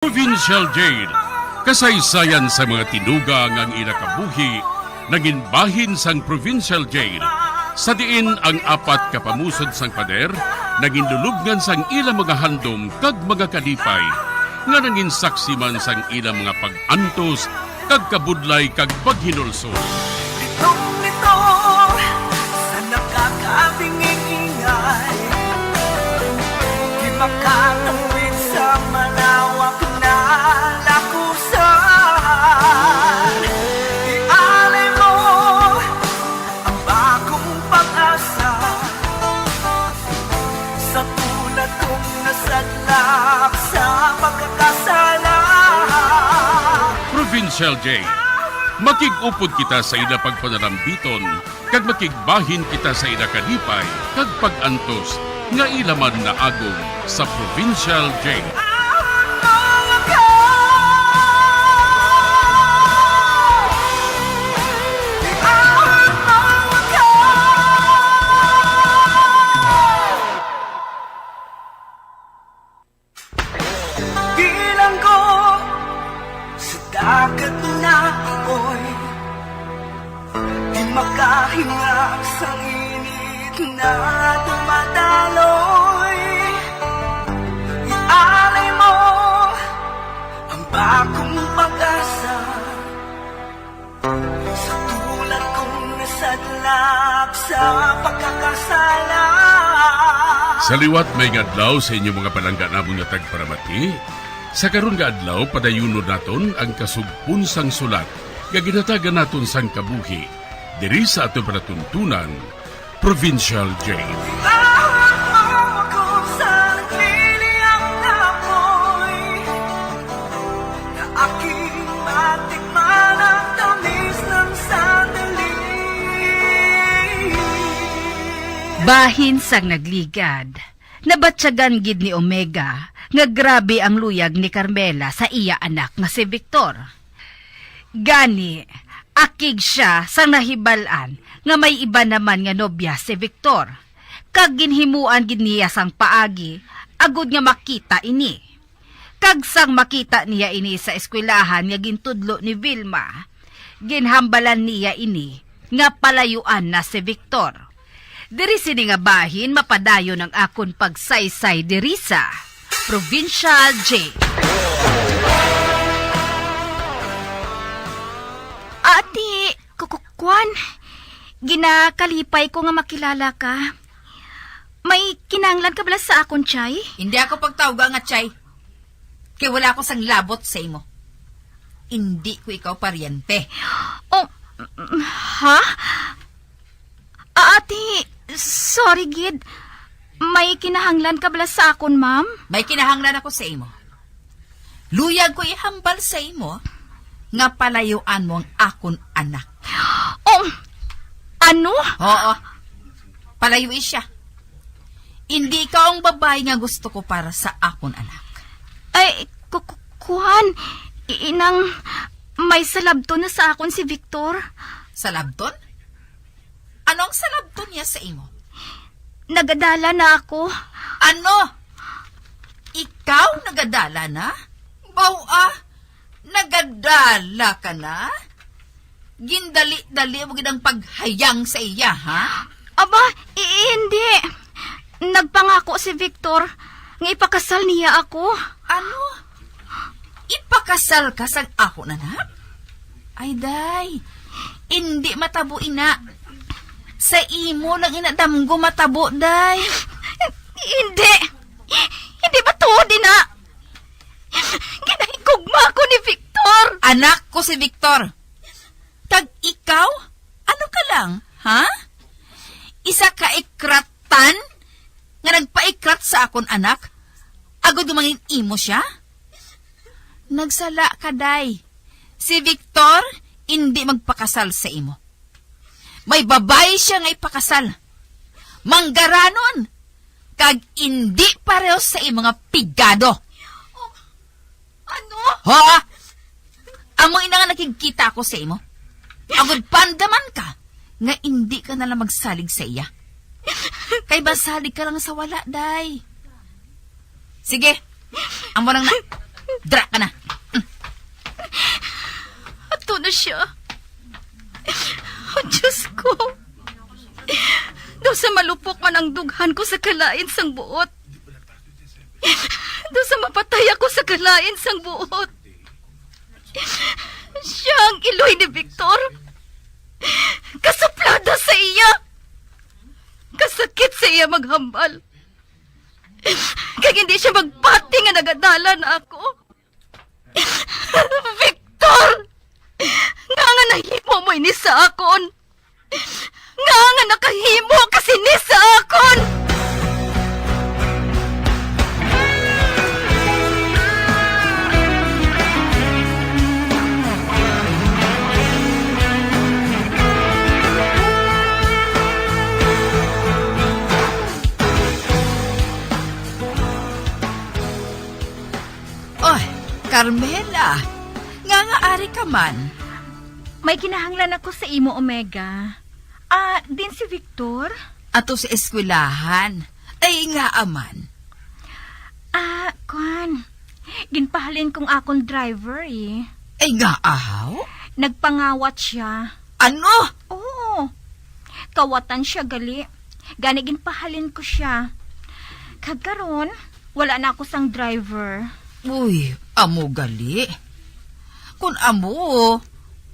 Provincial Jail, kasaysayan sa mga tinugang ang inakabuhi, naging bahin sang Provincial Jail. Sa diin ang apat kapamusod sang pader, naging lulubngan sang ilang mga handom kag mga kalipay, nga naging saksi man sang ilang mga pag-antos, kag kabudlay kag paghinulsol. Litong-lito sa nakakabinging ingay, di makatawid sa malawak na lakusan. Ialay mo ang bagong pag-asa sa tulad kong nasadlak sa pagkakasala. Provincial Jail, makigupod kita sa ila pagpanarambiton, kag makigbahin kita sa ila kalipay, kag pag-antos, nga ilaman na agong sa Provincial Jail. Bilanggo sa dagat na apoy, di makahinga sa init na dumadaloy. Ialay mo ang bagong pag-asa sa tulad kong nasadlak sa pagkakasala. Sa liwat may adlaw sa inyong mga palangganabong nga tagparamati, sa karon nga adlaw padayunon naton ang kasugpon sang sulat nga ginatagan naton sang kabuhi diri sa aton panatuntunan, Provincial Jail. Lahat mo ako sa nagliliyang na apoy, na aking matikman ang tamis ng sandali. Bahin sang nagligad, nabatsagan gid ni Omega, nga grabe ang luyag ni Carmela sa iya anak nga si Victor. Gani, akig siya sa nahibalan nga may iba naman nga nobya si Victor. Kag ginhimuan gid niya sang paagi, agud nga makita ini. Kag sang makita niya ini sa eskwelahan nga gintudlo ni Vilma, ginhambalan niya ini nga palayuan na si Victor. Diri sini nga bahin mapadayo ng akon pagsaysay diri sa Provincial Jail. Ate, kukukwan, ginakalipay ko nga makilala ka. May kinanglan ka bala sa akon, Chay? Hindi ako pagtawga nga, Chay. Kaya wala ako sang labot sa imo. Hindi ko ikaw paryente. Oh, ha? Ate, sorry, Gid. May kinahanglan ka bala sa akon, ma'am? May kinahanglan ako sa imo. Luyag ko ihambal sa imo nga palayuan mo ang akon anak. Oh, ano? Oo. Palayuin siya. Hindi ka ang babae nga gusto ko para sa akon anak. Ay, kukuhan. Inang may salabto na sa akon si Victor. Salabton? Anong salabton niya sa imo? Nagadala na ako. Ano? Ikaw nagadala na? Nagadala ka na? Gindali-dali mo ginang paghayang sa iya, ha? Aba, hindi. Nagpangako si Victor nga ipakasal niya ako. Ano? Ipakasal ka sa ako, nanak? Ay, day. Hindi matabo, ina. Sa imo lang inadamgo matabo, day. Hindi. Hindi ba to, Dina? Ginahigugma ako ni Victor. Anak ko si Victor. Tag ikaw? Ano ka lang, ha? Isa ka ikratan? Nga nagpaikrat sa akon anak? Agad dumangin imo siya? Nagsala ka, day. Si Victor, hindi magpakasal sa imo. May babae siya nga ipakasal. Manggaranon. Kag hindi pareho sa imo nga pigado. Ano? Ha? Amo ina nga nakikita ako sa imo. Agad pandaman ka nga hindi ka nalang magsalig sa iya. Kay basalig ka lang sa wala, day. Sige, amo lang na. Dra ka na. Ato na siya. Oh, Diyos ko. Daw sa malupok man ang dughan ko sa kalain sang buot. Daw sa mapatay ako sa kalain sang buot. Siya ang iloy ni Victor. Kasuplada sa iya. Kasakit sa iya maghambal. Kaya hindi siya magpati nga nagadala na ako. Victor! Nga nahimo mo ini sa akon. Nga nakahimo kasi ni sa akon. Oy, Carmela, nga ari ka man. May kinahanglan ako sa imo, Omega. Din si Victor? Ato sa eskwelahan. Ay nga aman. Kwan. Ginpahalin kong akong driver eh. Ay nga ahaw? Nagpangawat siya. Ano? Oo. Kawatan siya gali. Gani ginpahalin ko siya. Kagkaron, wala na ako sang driver. Uy, amo gali. Kung amo,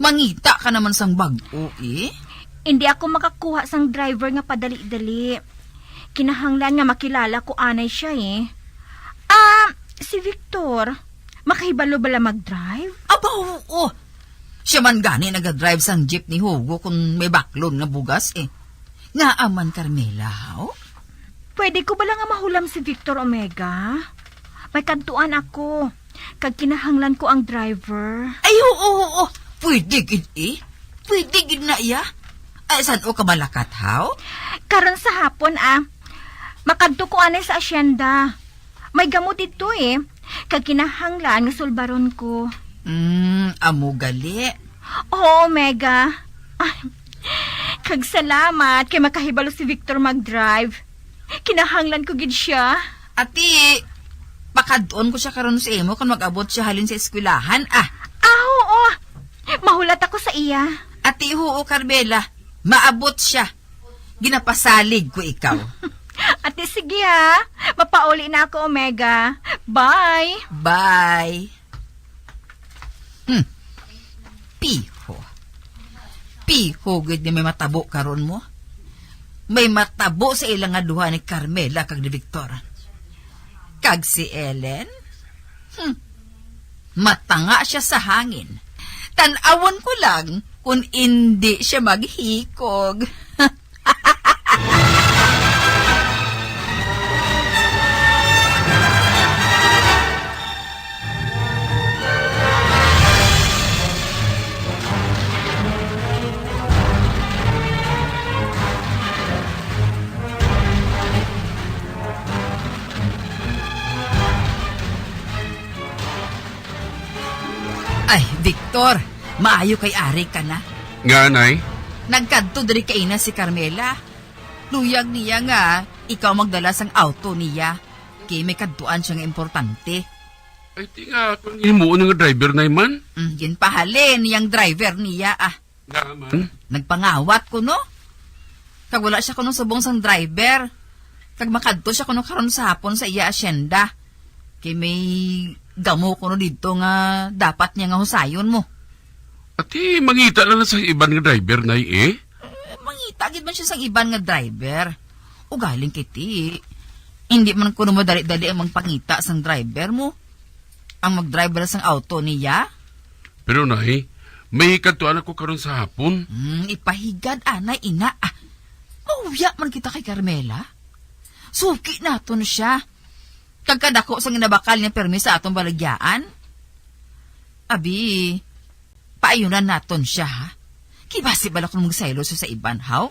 mangita ka naman sang bago eh. Hindi ako makakuha sang driver nga padali-dali. Kinahanglan nga makilala ko anay siya eh. Si Victor, makahibalo bala mag-drive? Aba, oo. Siya man gani nagadrive sang jeep ni Hugo kung may baklon nga bugas eh. Nga aman, Carmela, haw? Pwede ko bala nga mahulam si Victor, Omega? May kantuan ako. Kag kinahanglan ko ang driver. Ay, oo. Pwede gid eh. Pwede gid na iya. Ay, saan o ka malakat, haw? Karon sa hapon makadto ko anay sa asyenda. May gamot ito eh. Kag kinahanglan nga sulbaron ko. Amo gali. Oo, Omega. Kag salamat kay makahibalo si Victor mag-drive. Kinahanglan ko gid siya. Ati, pakadon ko siya karon sa imo kung mag-abot siya halin sa eskwelahan, Oo. Mahulat ako sa iya. Ati, oo, Carmela. Maabot siya. Ginapasalig ko ikaw. Ate, sige mapauli na ako, Omega. Bye. Bye. Piho, gud ni may matabo karon mo. May matabo sa ilang nga duha ni Carmela kag ni Victor. Kag si Ellen? Matanga siya sa hangin. Tan-awon ko lang kung hindi siya maghikog. Ay, Victor, maayo kay Ari ka na. Nga, Nay? Nagkadto diri kay ina si Carmela. Luyag niya nga, ikaw magdala sang auto niya. Kay may kadtuan siya nga importante. Ay, di nga, kung himuon nga driver na man. Ginpahalin niyang driver niya Nga man. Nagpangawat ko no. Kag wala siya kuno subong sang driver. Kag makadto siya kuno karon sa hapon sa iya asyenda. Kay may gamo kuno dito nga dapat niya nga husayon mo. Ati, mangita lang sa iban nga driver, Nay, eh. Mangita gid man siya sang iban nga driver. Ugaling kiti. Hindi man kuno madali-dali ang magpangita sang driver mo. Ang mag-driver sang auto niya. Pero, Nay, may kantuan ako karon sa hapon. Ipahigad anay ina. Mauya man kita kay Carmela. Suki naton siya. Kagkadako sa ginabakal niya permis sa atong balagyaan. Abi, paayunan naton siya, ha? Kibasi bala kung magsaylo siya sa iban, haw?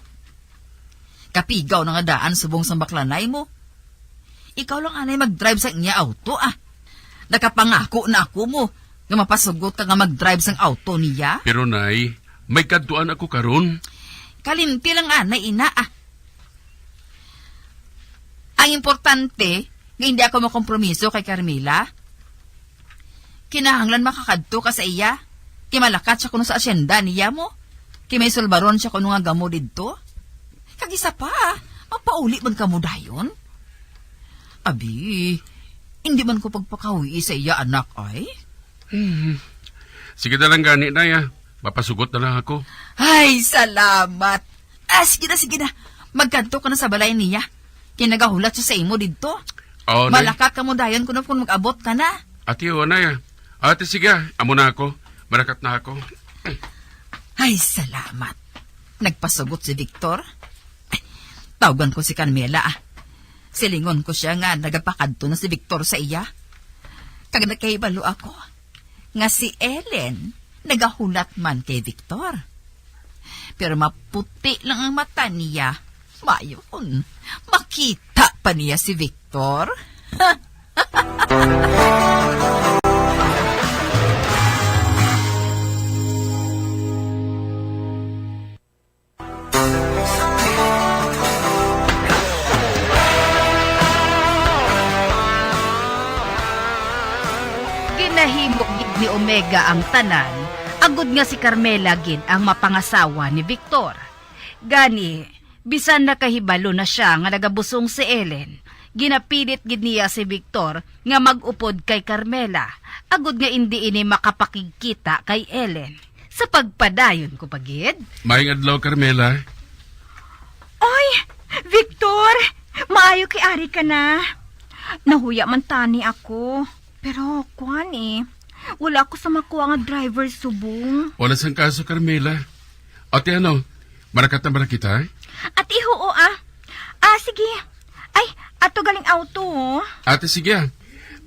Kapigaw na nga daan subong sa baklanay mo. Ikaw lang anay mag-drive sa inya auto, Nakapangako na ako mo nga mapasugot ka nga mag-drive sang auto niya. Pero, Nay, may kantuan ako karon. Kalimti lang anay ina, Ang importante, nga hindi ako makompromiso kay Carmela. Kinahanglan makakadto ka sa iya. Kimalakat siya kuno sa asyenda niya mo. Kimay sulbaron siya kuno nga gamo didto. Kag isa pa, mapauli man kamo dayon. Abi, hindi man ko pagpakawi sa iya anak ay. Sige na lang gani na ya. Mapasugot na lang ako. Ay, salamat. Sige na. Magkanto ka na sa balay niya. Kinagahulat siya sa imo didto. Oo, nay. Malakat ka mo dayon kuno kung mag-abot ka na. Ate, o na ya. Ate, sige. Amo na ako. Marakat na ako. Ay, salamat. Nagpasugot si Victor. Tawagan ko si Carmela. Silingon ko siya nga nagapakadto na si Victor sa iya. Kag nakahibalo ako nga si Ellen nagahulat man kay Victor. Pero maputi lang ang mata niya. Mayon, makita pa niya si Victor. Ginahimok gid ni Omega ang tanan, agud nga si Carmela gid ang mapangasawa ni Victor. Gani, bisan nakahibalo na siya nga nagabusong si Ellen, ginapilit gid niya si Victor nga mag-upod kay Carmela, agud nga hindi ini makapakigkita kay Ellen. Sa pagpadayon ko pagid. Maing adlaw, Carmela. Oy, Victor! Maayo kay ari ka na. Nahuya man tani ako. Pero, kuhan wala ako sa makuha nga driver subong. Wala sang kaso, Carmela. Ate, ano? Marakat na marakat kita, eh? At ihuo sige. Ay, ato galing auto Ate, sige.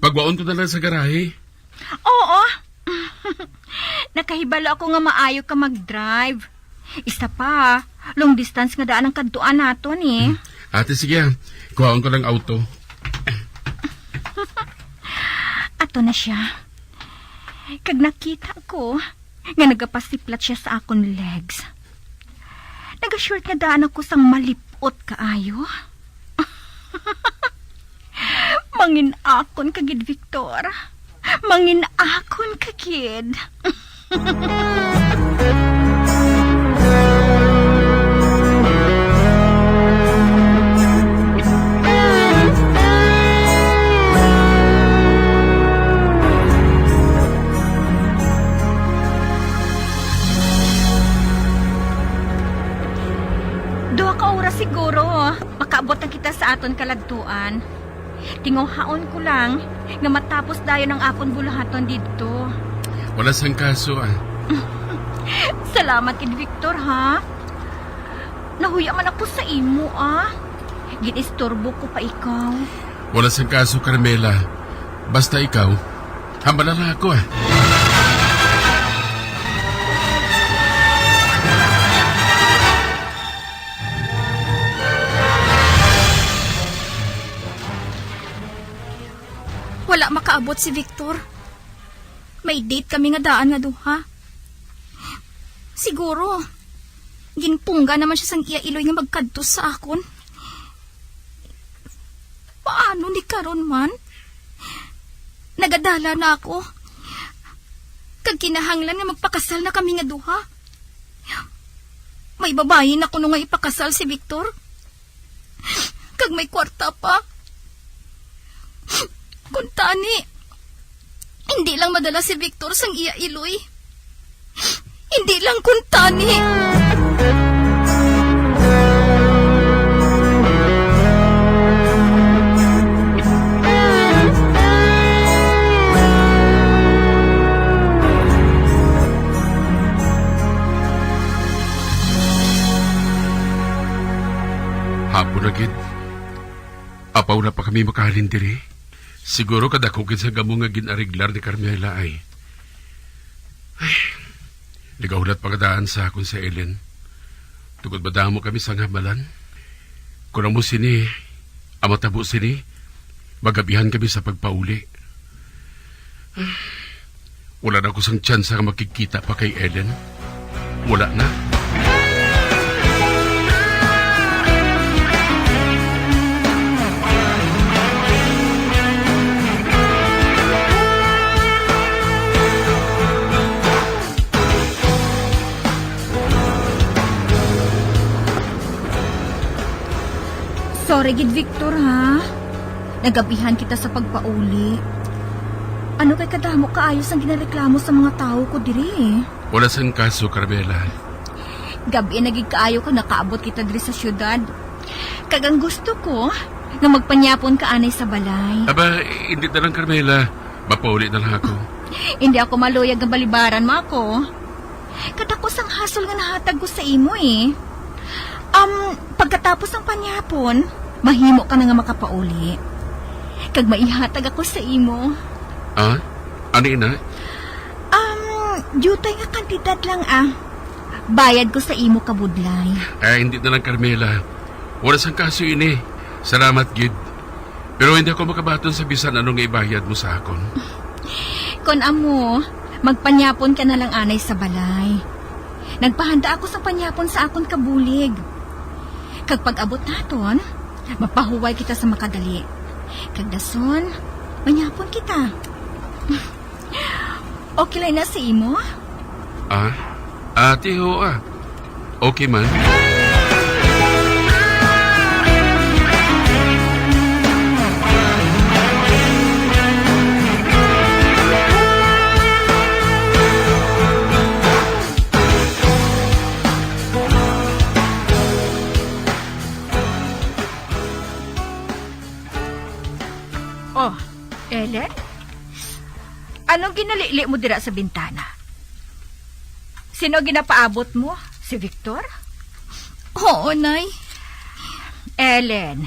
Pagwaon ko na lang sa garahe. Oo. Nakahibalo ako nga maayo ka mag-drive. Isa pa, long distance nga daan ang kadtuan naton Ate, sige. Kuhaon ko lang auto. Ato na siya. Kag nakita ko nga nagapasiplat siya sa akon legs. Nagashort nga daan ako sang malipot kaayo. Mangin akon kagid Victor. Mangin akon kagid. Siguro, makaabot na kita sa aton kalagtuan. Tinguhaon ko lang nga matapos dayon ang akon bulahaton dito. Wala sang kaso, Salamat kid Victor, ha? Nahuya man ako sa imo, Ginistorbo ko pa ikaw. Wala sang kaso, Carmela. Basta ikaw, hambala na ako, Wala makaabot si Victor. May date kami nga daan nga duha. Siguro, ginpungga naman siya sang iya iloy nga magkadto sa akon. Paano ni karon man? Nagadala na ako. Kag kinahanglan nga magpakasal na kami nga duha. May babae na kuno nga ipakasal si Victor. Kag may kwarta pa. Kuntani, hindi lang madala si Victor sang iya iloy. Hindi lang kuntani. Hapon na gid. Apaw na pa kami makahalin diri. Siguro kadakugin sa gamo nga ginariglar ni Carmela ay ligahulat pagdaan sa akon sa Ellen. Tugod ba damo kami sa ngamalan? Kung mo sini, amatabo sini, magabihan kami sa pagpauli. Wala na ako sang tsansa nga makikita pa kay Ellen. Wala na. Sorry gid Victor ha. Nagabihan kita sa pagpauli. Ano kay kadamo kaayos ang ginareklamo sa mga tao ko diri? Wala sang kaso, Carmela. Gabi nagig kaayo ko nakaabot kita diri sa syudad. Kagang gusto ko nga magpanyapon ka anay sa balay. Aba, hindi na lang, Carmela. Mapauli na lang ako. Hindi ako maluyag nga balibaran mo ako. Katakos ang hasol nga nahatag ko sa imo eh. Pagkatapos ng panyapon, mahimo ka na nga makapauli. Kag maihatag ako sa imo. Ah? Ano ina? Jutay nga kantidad lang ah. Bayad ko sa imo kabudlay. Hindi na lang, Carmela. Wala sang kaso ini. Salamat, Gid. Pero hindi ako makabaton sa bisan anong ibayad mo sa akon. Kon amo, magpanyapon ka na lang anay sa balay. Nagpahanda ako sa panyapon sa akon kabulig. Kag pag-abot naton, mapahuway kita sa makadali. Kag dason, panyapon kita. Okay lang na sa imo? Ate, oo ah. Okay man. Oh, Ellen? Anong ginalili mo dira sa bintana? Sino ginapaabot mo? Si Victor? Oo, Nay. Ellen,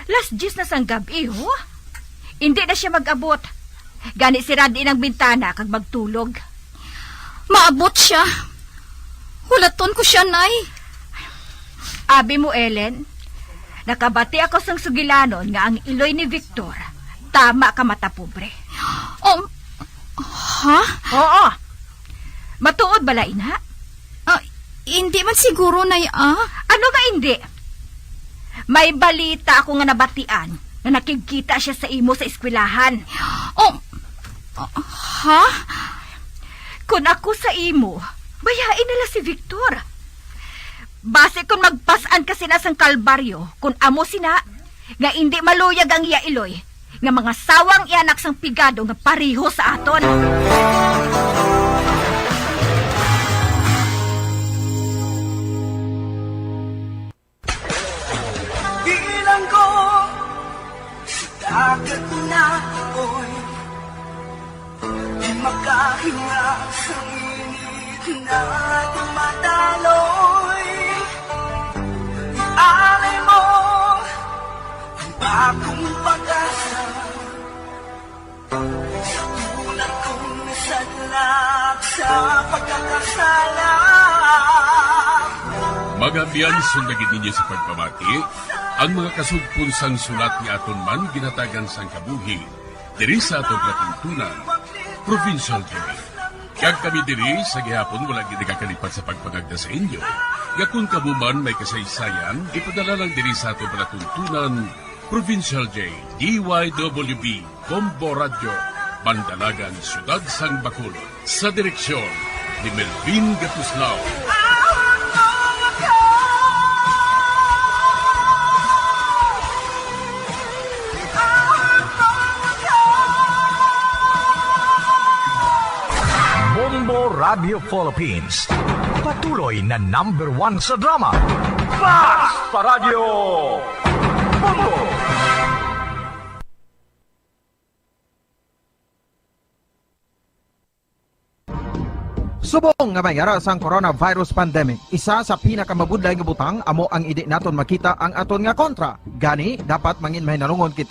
last G's na sang gabi, ho? Hindi na siya mag-abot. Gani si Randy ng bintana kag magtulog. Maabot siya. Hulaton ko siya, Nay. Abi mo, Ellen, nakabati ako sang sugilanon nga ang iloy ni Victor. Tama ka mata pobre. Ha? Oo. Matuod bala ina? Hindi man siguro, Nay, Ano nga hindi? May balita ako nga nabatian na nakikita siya sa imo sa eskwelahan. Ha? Kung ako sa imo, bayain nila si Victor. Base kung magpasan ka sina sang kalbaryo, kung amo sina, nga hindi maluyag ang iya iloy, nga mga sawang ianak sang pigado nga pariho sa aton. Bilang ko sa dagat na apoy, di makahinga sa init na tumataloy. Ialay mo ang bagong pag-asa sa tulad kong nasadlak sa pagkakasala. Magabiyan sundagin ninyo sa pagpamati, ang mga kasugpunsang sulat ni aton man ginatagan sang kabuhi, diri sa atong katuntunan, Provincial Joy. Kag kami diri sa gihapon wala ginagakalipat sa pagpangagda sa inyo. Yakun kabuman may kasaysayan, ipadala lang diri sa atong palatuntunan, Provincial J, DYWB, Combo Radio, Bandalagan, Siyudad Sang Bacolod. Sa direksyon ni Melvin Gatuslao. Bombo Radio Philippines. Patuloy na #1 sa drama. Basta Radio Bombo! Subong nga mayara sang coronavirus pandemic, isa sa pinakamabudlay nga butang amo ang idi naton makita ang aton nga kontra. Gani dapat mangin mahinalungon kita